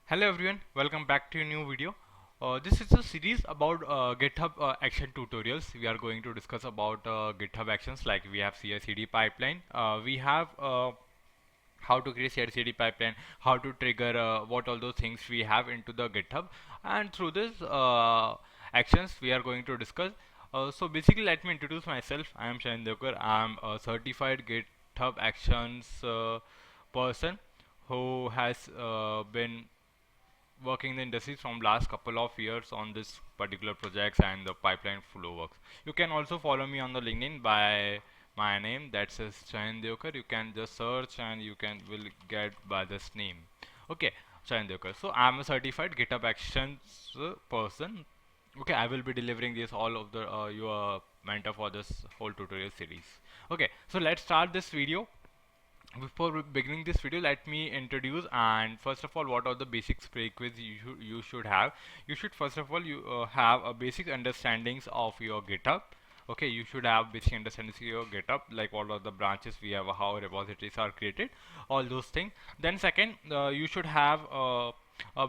Hello everyone, welcome back to a new video. This is a series about GitHub action tutorials. We are going to discuss about GitHub actions, like we have CI/CD pipeline. We have how to create CI/CD pipeline, how to trigger what all those things we have into the GitHub, and through this actions we are going to discuss. So basically, let me introduce myself. I am Shahin Devkar. I am a certified GitHub actions person who has been working in the industry from last couple of years on this particular projects and the pipeline flow works. You can also follow me on the LinkedIn by my name, that says Shahin Devkar. You can just search and you can will get by this name. Okay, Shahin Devkar. So I'm a certified GitHub Actions person. Okay, I will be delivering this all of the your mentor for this whole tutorial series. Okay, so let's start this video. Before beginning this video, let me introduce and first of all, what are the basics prerequisites you should have. You should first of all you have a basic understandings of your GitHub. Okay, you should have basic understandings of your GitHub, like what are the branches we have, how repositories are created, all those things. Then second, you should have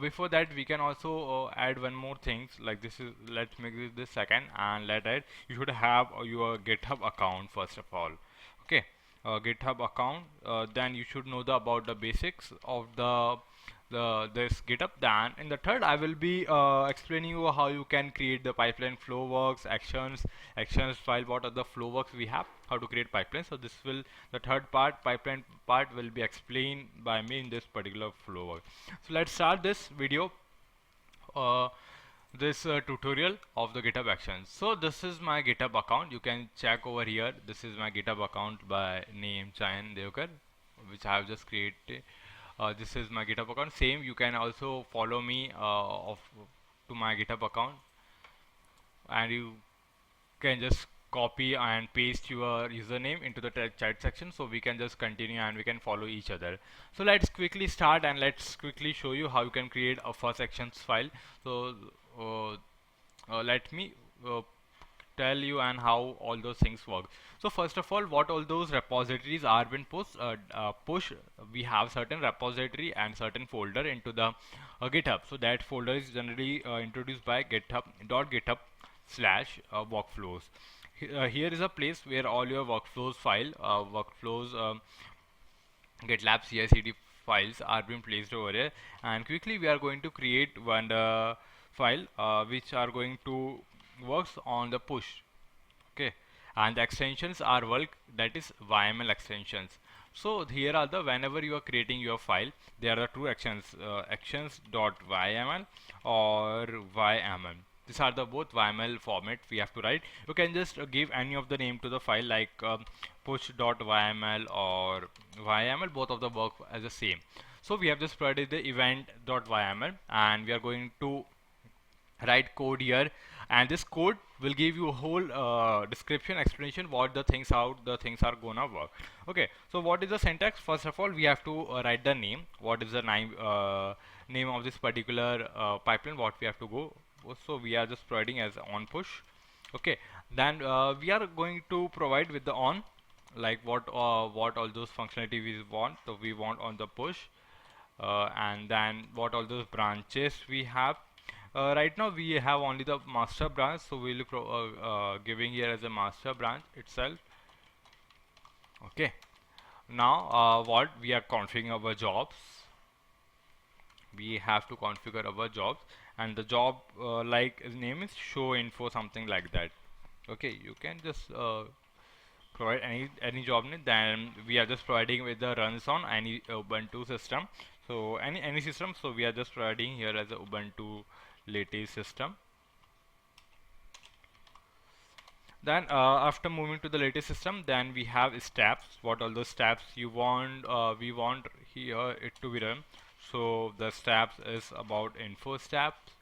before that we can also add one more things, like this is, let's make this second, and let it, you should have your GitHub account first of all. Okay, GitHub account. Then you should know about the basics of this GitHub. Then in the third, I will be explaining you how you can create the pipeline flow works, actions file. What are the flow works we have? How to create pipelines. So this will, the third part, pipeline part, will be explained by me in this particular flow work. So let's start this video. Uh, this tutorial of the GitHub Actions. So this is my GitHub account. You can check over here. This is my GitHub account by name Shahin Devkar, which I have just created. This is my GitHub account. Same, you can also follow me to my GitHub account, and you can just copy and paste your username into the chat section, so we can just continue and we can follow each other. So let's quickly start and let's quickly show you how you can create a first actions file. So uh, let me tell you and how all those things work. So first of all, what all those repositories are been push, we have certain repository and certain folder into the GitHub. So that folder is generally introduced by github.github slash workflows. Here is a place where all your workflows GitLab CI/CD files are being placed over here. And quickly we are going to create one file which are going to works on the push. Okay, and the extensions are bulk, that is YML extensions. So here are the, whenever you are creating your file, there are two actions, actions.yml or YML. These are the both YML format we have to write. You can just give any of the name to the file, like push.yml or YML. Both of the work as the same. So we have just provided the event.yml, and we are going to write code here, and this code will give you a whole description, explanation what the things, how the things are gonna work. Okay, so what is the syntax? First of all, we have to write the name. What is the name of this particular pipeline, what we have to go. So we are just providing as on push. Okay, then we are going to provide with the on, like what all those functionality we want. So we want on the push, and then what all those branches we have. Right now we have only the master branch, so we'll giving here as a master branch itself. Okay, now what we are configuring our jobs. We have to configure our jobs, and the job like his name is show info, something like that. Okay, you can just provide any job name. Then we are just providing with the runs on any Ubuntu system, so any system. So we are just providing here as a Ubuntu latest system. Then after moving to the latest system, then we have steps. What all those steps you want, we want here it to be run. So the steps is about info steps.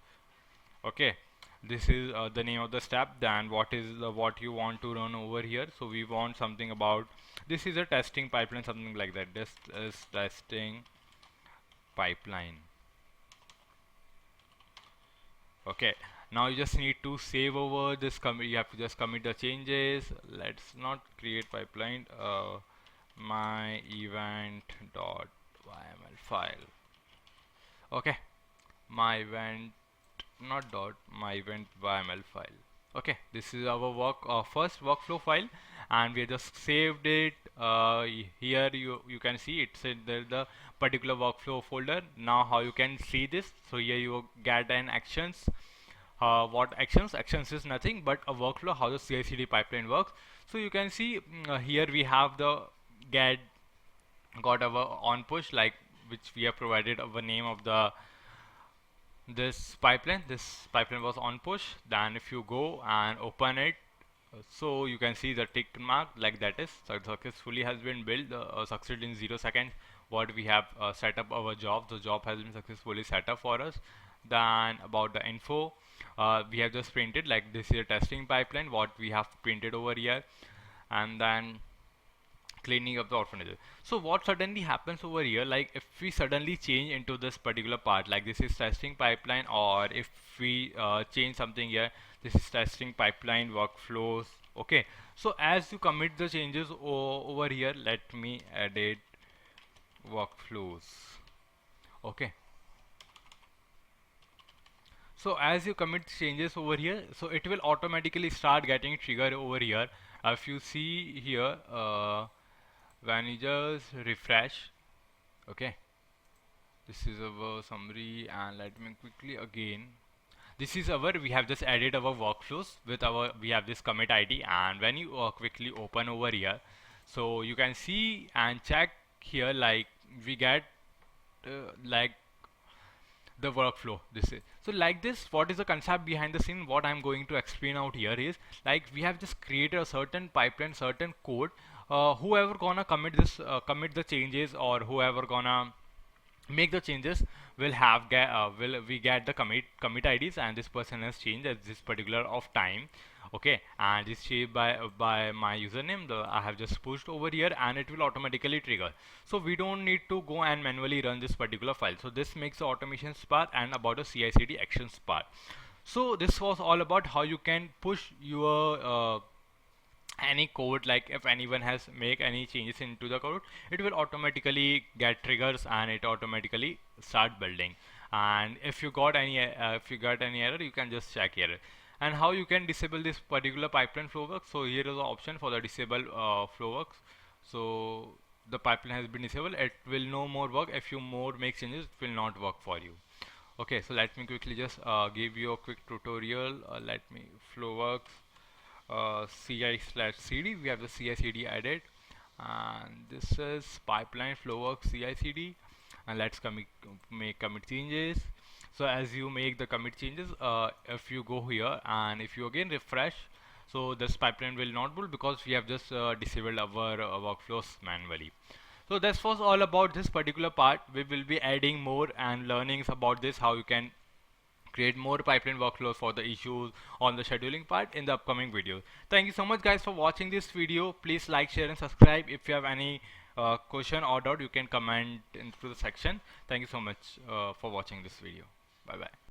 Okay, this is the name of the step. Then what is what you want to run over here. So we want something about, this is a testing pipeline, something like that. This is testing pipeline. Okay, now you just need to save over this commit. You have to just commit the changes. Let's not create pipeline, my event.yml file. Okay, my event, not dot, my event YML file. Okay, this is our first workflow file, and we just saved it. Here you can see it's in the particular workflow folder. Now how you can see this? So here you get an actions. What actions? Actions is nothing but a workflow, how the CI/CD pipeline works. So you can see here we have the get got our on push, like which we have provided our name of the this pipeline was on push. Then if you go and open it, so you can see the tick mark like that is successfully has been built, succeed in 0 seconds. What we have set up our job, the job has been successfully set up for us. Then about the info, we have just printed like this is a testing pipeline what we have printed over here, and then cleaning up the orphanages. So what suddenly happens over here, like if we suddenly change into this particular part, like this is testing pipeline, or if we change something here, this is testing pipeline workflows. Okay, so as you commit the changes over here, let me edit workflows. Okay, so as you commit changes over here, so it will automatically start getting triggered over here. If you see here, when you just refresh, okay, this is our summary, and let me quickly again, this is our, we have just added our workflows with our, we have this commit ID, and when you quickly open over here, so you can see and check here, like we get like the workflow. This is so like this, what is the concept behind the scene, what I'm going to explain out here is, like we have just created a certain pipeline, certain code, whoever gonna commit this commit the changes, or whoever gonna make the changes will have will we get the commit IDs, and this person has changed at this particular of time. Okay, and it's saved by my username, the I have just pushed over here, and it will automatically trigger. So we don't need to go and manually run this particular file. So this makes the automation part and about the CI/CD actions part. So this was all about how you can push your any code, like if anyone has make any changes into the code, it will automatically get triggers and it automatically start building. And if you got any error, you can just check here. And how you can disable this particular pipeline flowworks, so here is the option for the disable flowworks. So the pipeline has been disabled, it will no more work. If you more make changes, it will not work for you. Okay, so let me quickly just give you a quick tutorial. Let me flowworks CI/CD, we have the CI/CD added, and this is pipeline flowworks CI/CD, and let's make commit changes. So as you make the commit changes, if you go here and if you again refresh, so this pipeline will not build because we have just disabled our workflows manually. So this was all about this particular part. We will be adding more and learnings about this, how you can create more pipeline workflows for the issues on the scheduling part in the upcoming video. Thank you so much guys for watching this video. Please like, share and subscribe. If you have any question or doubt, you can comment into the section. Thank you so much for watching this video. Bye bye.